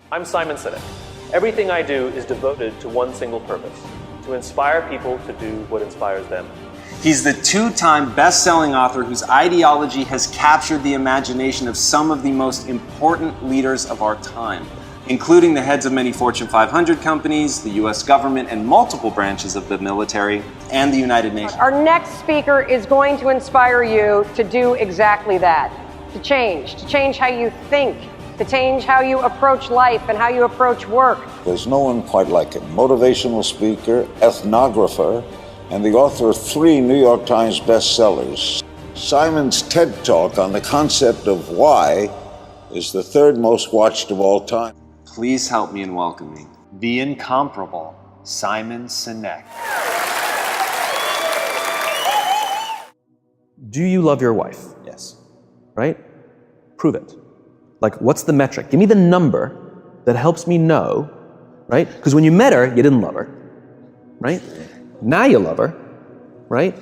I'm Simon Sinek. Everything I do is devoted to one single purpose: to inspire people to do what inspires them. He's the two-time best-selling author whose ideology has captured the imagination of some of the most important leaders of our time, including the heads of many Fortune 500 companies, the US government, and multiple branches of the military, and the United Nations. Our next speaker is going to inspire you to do exactly that, to change how you think, to change how you approach life and how you approach work. There's no one quite like him. Motivational speaker, ethnographer, and the author of 3 New York Times bestsellers. Simon's TED Talk on the concept of why is the 3rd most watched of all time. Please help me in welcoming the incomparable Simon Sinek. Do you love your wife? Yes. Right? Prove it. Like, what's the metric? Give me the number that helps me know, right? Because when you met her, you didn't love her, right? Now you love her, right?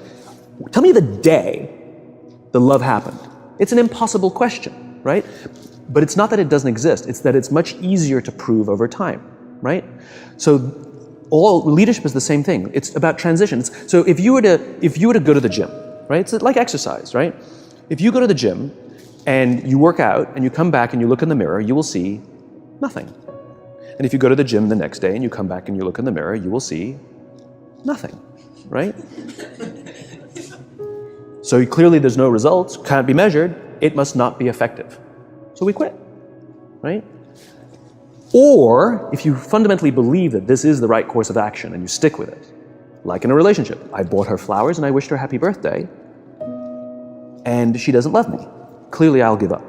Tell me the day the love happened. It's an impossible question, right? But it's not that it doesn't exist, it's that it's much easier to prove over time, right? So all leadership is the same thing. It's about transitions. So if you were to go to the gym, right? It's like exercise, right? If you go to the gym and you work out and you come back and you look in the mirror, you will see nothing. And if you go to the gym the next day and you come back and you look in the mirror, you will see nothing, right? So clearly there's no results, can't be measured, it must not be effective. So we quit, right? Or if you fundamentally believe that this is the right course of action and you stick with it, like in a relationship, I bought her flowers and I wished her happy birthday, and she doesn't love me. Clearly I'll give up.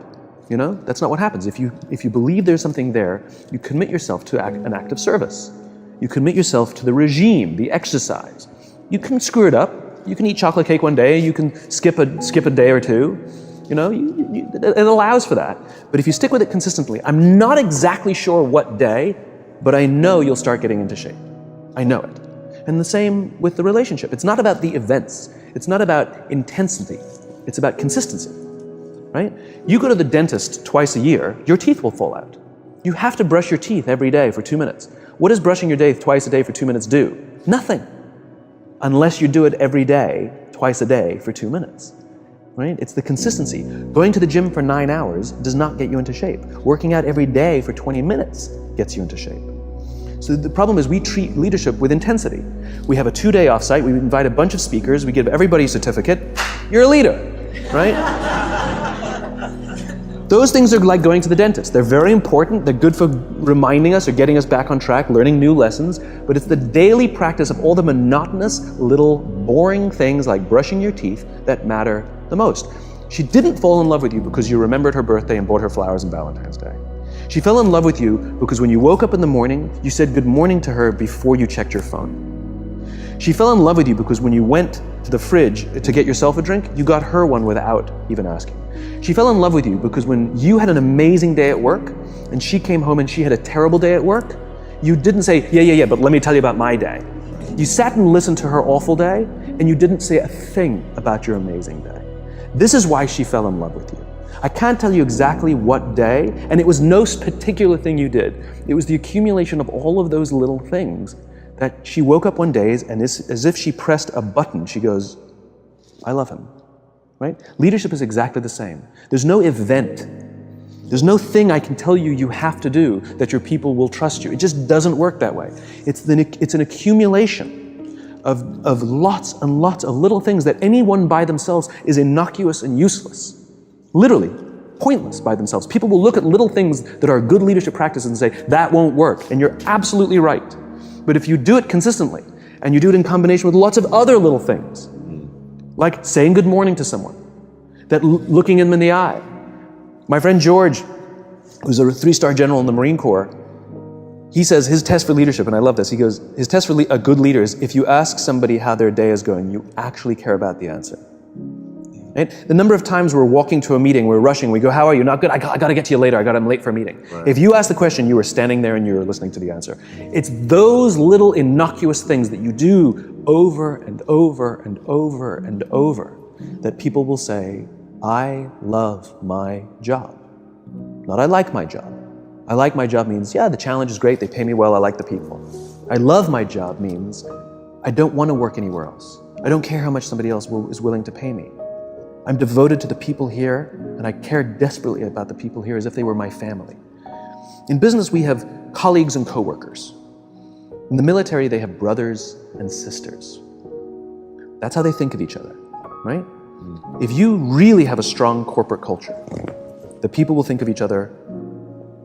You know, that's not what happens. If you believe there's something there, you commit yourself to an act of service. You commit yourself to the regime, the exercise. You can screw it up. You can eat chocolate cake one day. You can skip a day or two. You know, it allows for that. But if you stick with it consistently, I'm not exactly sure what day, but I know you'll start getting into shape. I know it. And the same with the relationship. It's not about the events. It's not about intensity. It's about consistency, right? You go to the dentist twice a year, your teeth will fall out. You have to brush your teeth every day for 2 minutes. What does brushing your teeth twice a day for 2 minutes do? Nothing. Unless you do it every day, twice a day for 2 minutes. Right? It's the consistency. Going to the gym for 9 hours does not get you into shape. Working out every day for 20 minutes gets you into shape. So the problem is we treat leadership with intensity. We have a 2-day offsite, we invite a bunch of speakers, we give everybody a certificate. You're a leader, right? Those things are like going to the dentist. They're very important, they're good for reminding us or getting us back on track, learning new lessons, but it's the daily practice of all the monotonous, little, boring things like brushing your teeth that matter the most. She didn't fall in love with you because you remembered her birthday and bought her flowers on Valentine's Day. She fell in love with you because when you woke up in the morning, you said good morning to her before you checked your phone. She fell in love with you because when you went to the fridge to get yourself a drink, you got her one without even asking. She fell in love with you because when you had an amazing day at work and she came home and she had a terrible day at work, you didn't say, yeah, but let me tell you about my day. You sat and listened to her awful day and you didn't say a thing about your amazing day. This is why she fell in love with you. I can't tell you exactly what day, and it was no particular thing you did. It was the accumulation of all of those little things that she woke up one day and as if she pressed a button, she goes, I love him, right? Leadership is exactly the same. There's no event. There's no thing I can tell you you have to do that your people will trust you. It just doesn't work that way. It's an accumulation of lots and lots of little things that anyone by themselves is innocuous and useless. Literally, pointless by themselves. People will look at little things that are good leadership practices and say, that won't work, and you're absolutely right. But if you do it consistently, and you do it in combination with lots of other little things, like saying good morning to someone, that looking them in the eye. My friend George, who's a 3-star general in the Marine Corps, he says his test for leadership, and I love this, he goes, his test for a good leader is if you ask somebody how their day is going, you actually care about the answer. Right? The number of times we're walking to a meeting, we're rushing, we go, how are you? Not good, I got to get to you later, I'm late for a meeting. Right. If you ask the question, you were standing there and you were listening to the answer. It's those little innocuous things that you do over and over and over and over that people will say, I love my job. Not I like my job. I like my job means, yeah, the challenge is great, they pay me well, I like the people. I love my job means I don't want to work anywhere else. I don't care how much somebody else is willing to pay me. I'm devoted to the people here, and I care desperately about the people here as if they were my family. In business, we have colleagues and coworkers. In the military, they have brothers and sisters. That's how they think of each other, right? If you really have a strong corporate culture, the people will think of each other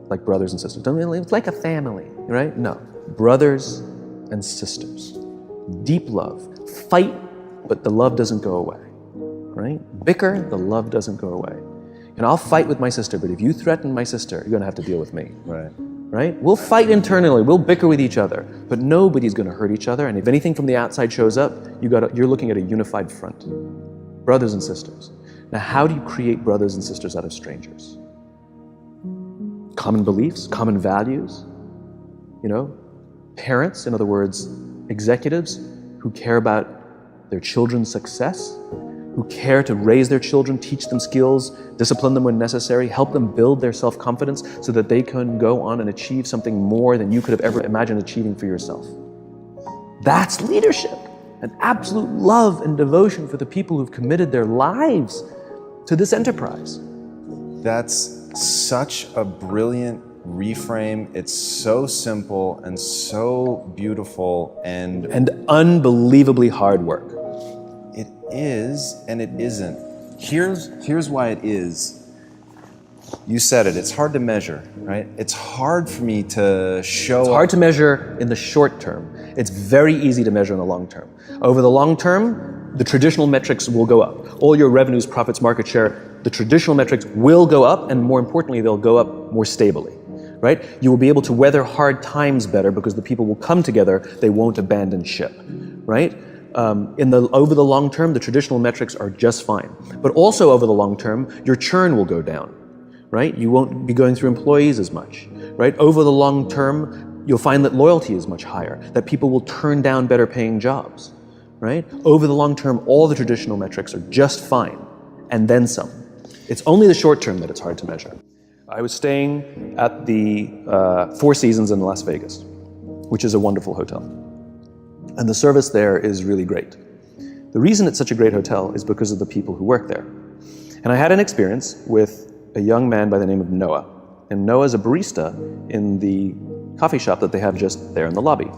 like brothers and sisters. It's like a family, right? No, brothers and sisters. Deep love. Fight, but the love doesn't go away, right? Bicker, the love doesn't go away. And I'll fight with my sister, but if you threaten my sister, you're gonna have to deal with me. Right? We'll fight internally, we'll bicker with each other, but nobody's gonna hurt each other, and if anything from the outside shows up, you're looking at a unified front. Brothers and sisters. Now, how do you create brothers and sisters out of strangers? Common beliefs, common values, parents, in other words, executives who care about their children's success, who care to raise their children, teach them skills, discipline them when necessary, help them build their self-confidence so that they can go on and achieve something more than you could have ever imagined achieving for yourself. That's leadership, an absolute love and devotion for the people who've committed their lives to this enterprise. That's such a brilliant reframe. It's so simple and so beautiful and unbelievably hard work. It is and it isn't. Here's why it is. You said it, it's hard to measure, right? It's hard for me to show. It's hard to measure in the short term. It's very easy to measure in the long term. Over the long term, the traditional metrics will go up. All your revenues, profits, market share, the traditional metrics will go up, and more importantly, they'll go up more stably, right? You will be able to weather hard times better because the people will come together, they won't abandon ship, right? Over the long term, the traditional metrics are just fine. But also over the long term, your churn will go down, right? You won't be going through employees as much, right? Over the long term, you'll find that loyalty is much higher, that people will turn down better paying jobs, right? Over the long term, all the traditional metrics are just fine, and then some. It's only the short term that it's hard to measure. I was staying at the Four Seasons in Las Vegas, which is a wonderful hotel. And the service there is really great. The reason it's such a great hotel is because of the people who work there. And I had an experience with a young man by the name of Noah. And Noah's a barista in the coffee shop that they have just there in the lobby.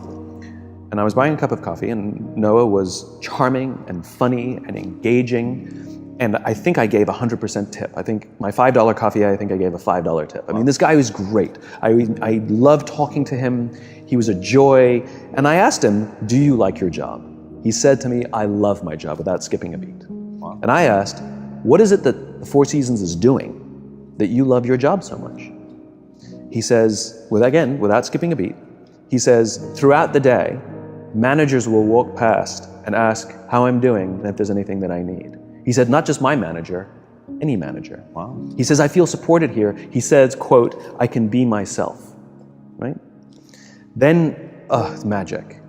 And I was buying a cup of coffee, and Noah was charming and funny and engaging. And I think I gave 100% tip. I think my $5 coffee, I think I gave a $5 tip. I mean, this guy was great. I loved talking to him. He was a joy. And I asked him, do you like your job? He said to me, I love my job, without skipping a beat. Wow. And I asked, what is it that the Four Seasons is doing that you love your job so much? He says, without skipping a beat, he says, throughout the day, managers will walk past and ask how I'm doing and if there's anything that I need. He said, not just my manager, any manager. Wow. He says, I feel supported here. He says, quote, I can be myself, right? Then, it's magic.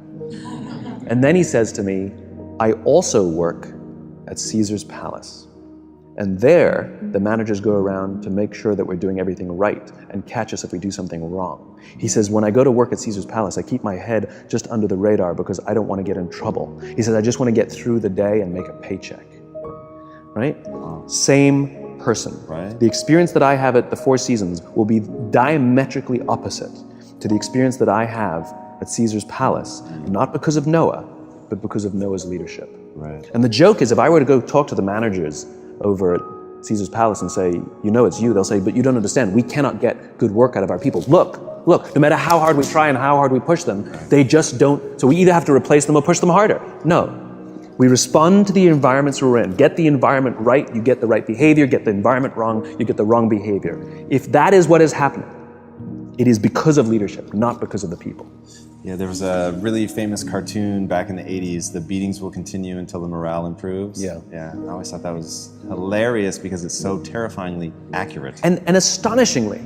And then he says to me, I also work at Caesar's Palace. And there, the managers go around to make sure that we're doing everything right and catch us if we do something wrong. He says, when I go to work at Caesar's Palace, I keep my head just under the radar because I don't want to get in trouble. He says, I just want to get through the day and make a paycheck. Right? Wow. Same person. Right. The experience that I have at the Four Seasons will be diametrically opposite to the experience that I have at Caesar's Palace, not because of Noah, but because of Noah's leadership. Right. And the joke is, if I were to go talk to the managers over at Caesar's Palace and say, it's you, they'll say, but you don't understand, we cannot get good work out of our people. Look, no matter how hard we try and how hard we push them, they just don't, so we either have to replace them or push them harder. No. We respond to the environments we're in. Get the environment right, you get the right behavior. Get the environment wrong, you get the wrong behavior. If that is what is happening, it is because of leadership, not because of the people. Yeah, there was a really famous cartoon back in the 80s, The Beatings Will Continue Until the Morale Improves. Yeah. I always thought that was hilarious because it's so terrifyingly accurate. And astonishingly,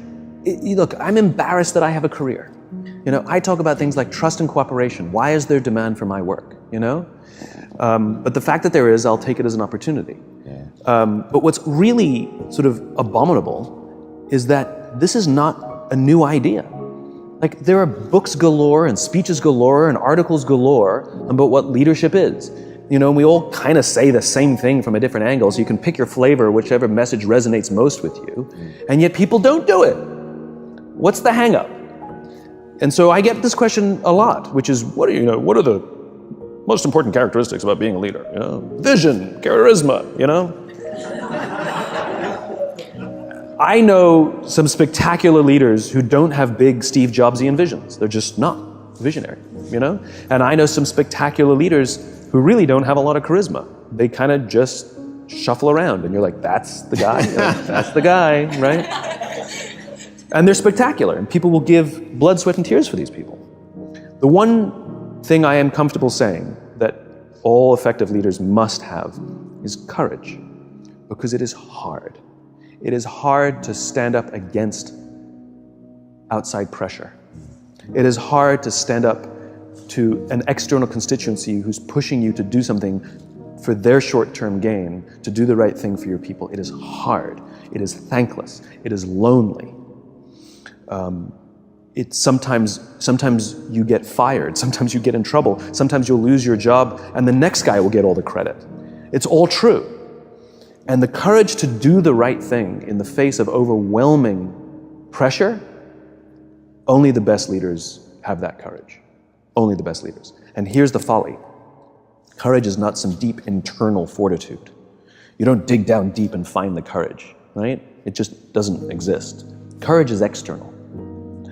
look, I'm embarrassed that I have a career. I talk about things like trust and cooperation. Why is there demand for my work, But the fact that there is, I'll take it as an opportunity. Yeah. But what's really sort of abominable is that this is not a new idea. Like, there are books galore and speeches galore and articles galore about what leadership is. You know, and we all kind of say the same thing from a different angle, so you can pick your flavor, whichever message resonates most with you, and yet people don't do it. What's the hang up? And so I get this question a lot, which is, what are the most important characteristics about being a leader? You know, vision, charisma, you know? I know some spectacular leaders who don't have big Steve Jobsian visions. They're just not visionary, you know? And I know some spectacular leaders who really don't have a lot of charisma. They kind of just shuffle around, and you're like, that's the guy, that's the guy, right? And they're spectacular, and people will give blood, sweat, and tears for these people. The one thing I am comfortable saying that all effective leaders must have is courage, because it is hard. It is hard to stand up against outside pressure. It is hard to stand up to an external constituency who's pushing you to do something for their short-term gain, to do the right thing for your people. It is hard. It is thankless. It is lonely. Sometimes you get fired. Sometimes you get in trouble. Sometimes you'll lose your job, and the next guy will get all the credit. It's all true. And the courage to do the right thing in the face of overwhelming pressure, only the best leaders have that courage. Only the best leaders. And here's the folly. Courage is not some deep internal fortitude. You don't dig down deep and find the courage, right? It just doesn't exist. Courage is external.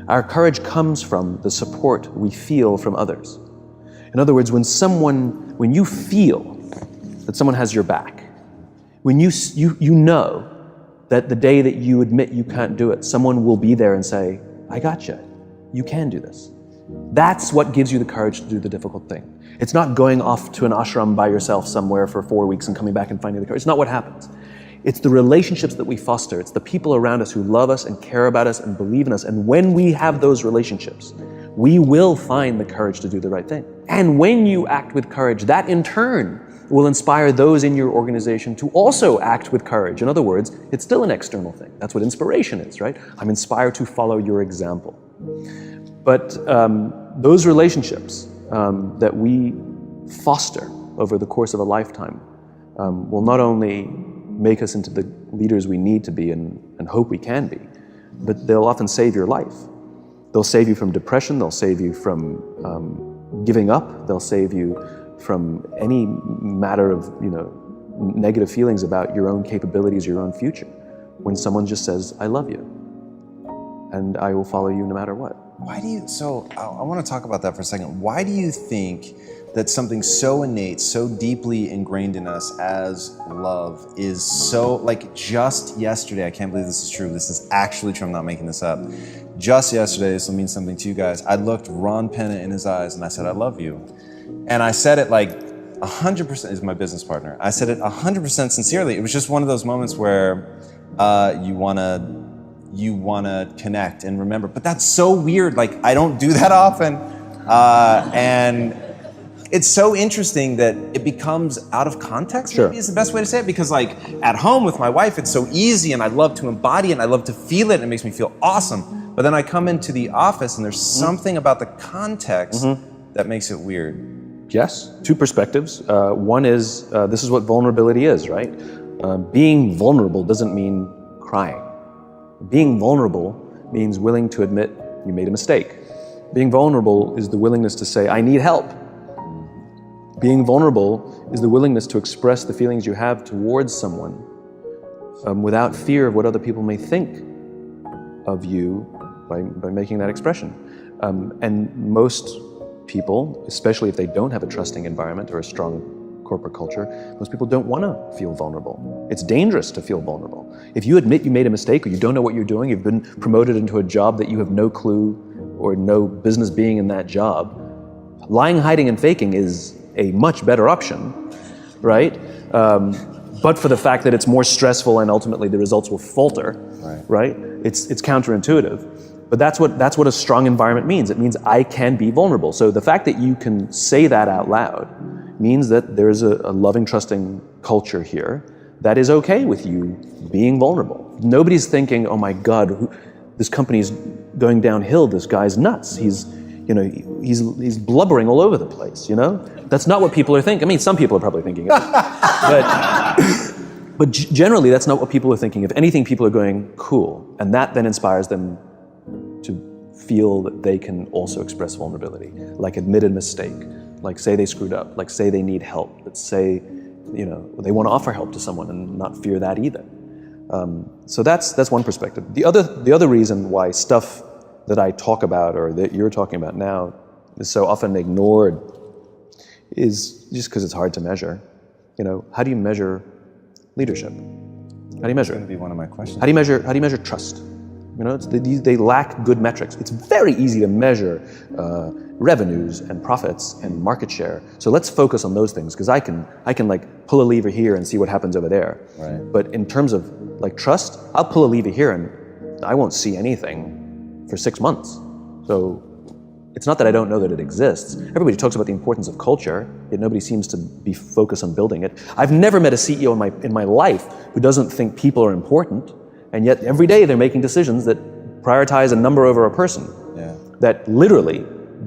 Our courage comes from the support we feel from others. In other words, when you feel that someone has your back, when you know that the day that you admit you can't do it, someone will be there and say, I got you. You can do this. That's what gives you the courage to do the difficult thing. It's not going off to an ashram by yourself somewhere for 4 weeks and coming back and finding the courage. It's not what happens. It's the relationships that we foster. It's the people around us who love us and care about us and believe in us. And when we have those relationships, we will find the courage to do the right thing. And when you act with courage, that in turn will inspire those in your organization to also act with courage. In other words, it's still an external thing. That's what inspiration is, right? I'm inspired to follow your example. But those relationships that we foster over the course of a lifetime will not only make us into the leaders we need to be and hope we can be, but they'll often save your life. They'll save you from depression, they'll save you from giving up, they'll save you from any matter of negative feelings about your own capabilities, your own future. When someone just says, I love you, and I will follow you no matter what. I want to talk about that for a second. Why do you think that something so innate, so deeply ingrained in us as love is so, like just yesterday, I can't believe this is true, this is actually true, I'm not making this up. Just yesterday, this will mean something to you guys, I looked Ron Penna in his eyes and I said, I love you. And I said it like 100%, is my business partner, I said it 100% sincerely. It was just one of those moments where you want to connect and remember, but that's so weird, like I don't do that often. And it's so interesting that it becomes out of context, Sure. Maybe is the best way to say it, because like at home with my wife, it's so easy and I love to embody it and I love to feel it and it makes me feel awesome. But then I come into the office and there's something about the context that makes it weird. Yes, two perspectives. One is, this is what vulnerability is, right? Being vulnerable doesn't mean crying. Being vulnerable means willing to admit you made a mistake. Being vulnerable is the willingness to say, I need help. Being vulnerable is the willingness to express the feelings you have towards someone without fear of what other people may think of you by making that expression. And most people, especially if they don't have a trusting environment or a strong corporate culture, most people don't want to feel vulnerable. It's dangerous to feel vulnerable. If you admit you made a mistake or you don't know what you're doing, you've been promoted into a job that you have no clue or no business being in that job, lying, hiding, and faking is a much better option, right? But for the fact that it's more stressful and ultimately the results will falter, right? It's counterintuitive. But that's what a strong environment means. It means I can be vulnerable. So the fact that you can say that out loud means that there's a loving, trusting culture here that is okay with you being vulnerable. Nobody's thinking, oh my God, this company's going downhill. This guy's nuts. He's blubbering all over the place, That's not what people are thinking. I mean, some people are probably thinking it. But generally, that's not what people are thinking. If anything, people are going, cool. And that then inspires them to feel that they can also express vulnerability, like admit a mistake, like say they screwed up, like say they need help, but say, they want to offer help to someone and not fear that either. So that's one perspective. The other reason why stuff that I talk about or that you're talking about now is so often ignored is just because it's hard to measure. How do you measure leadership? How do you measure That's going to be one of my questions. How do you measure trust? They lack good metrics. It's very easy to measure revenues and profits and market share. So let's focus on those things, because I can like pull a lever here and see what happens over there. Right. But in terms of like trust, I'll pull a lever here and I won't see anything for 6 months. So it's not that I don't know that it exists. Everybody talks about the importance of culture, yet nobody seems to be focused on building it. I've never met a CEO in my life who doesn't think people are important, and yet every day they're making decisions that prioritize a number over a person, that literally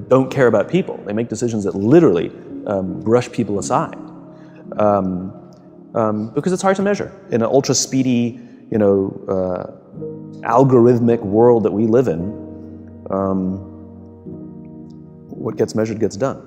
don't care about people. They make decisions that literally brush people aside, because it's hard to measure in an ultra speedy, algorithmic world that we live in. What gets measured gets done.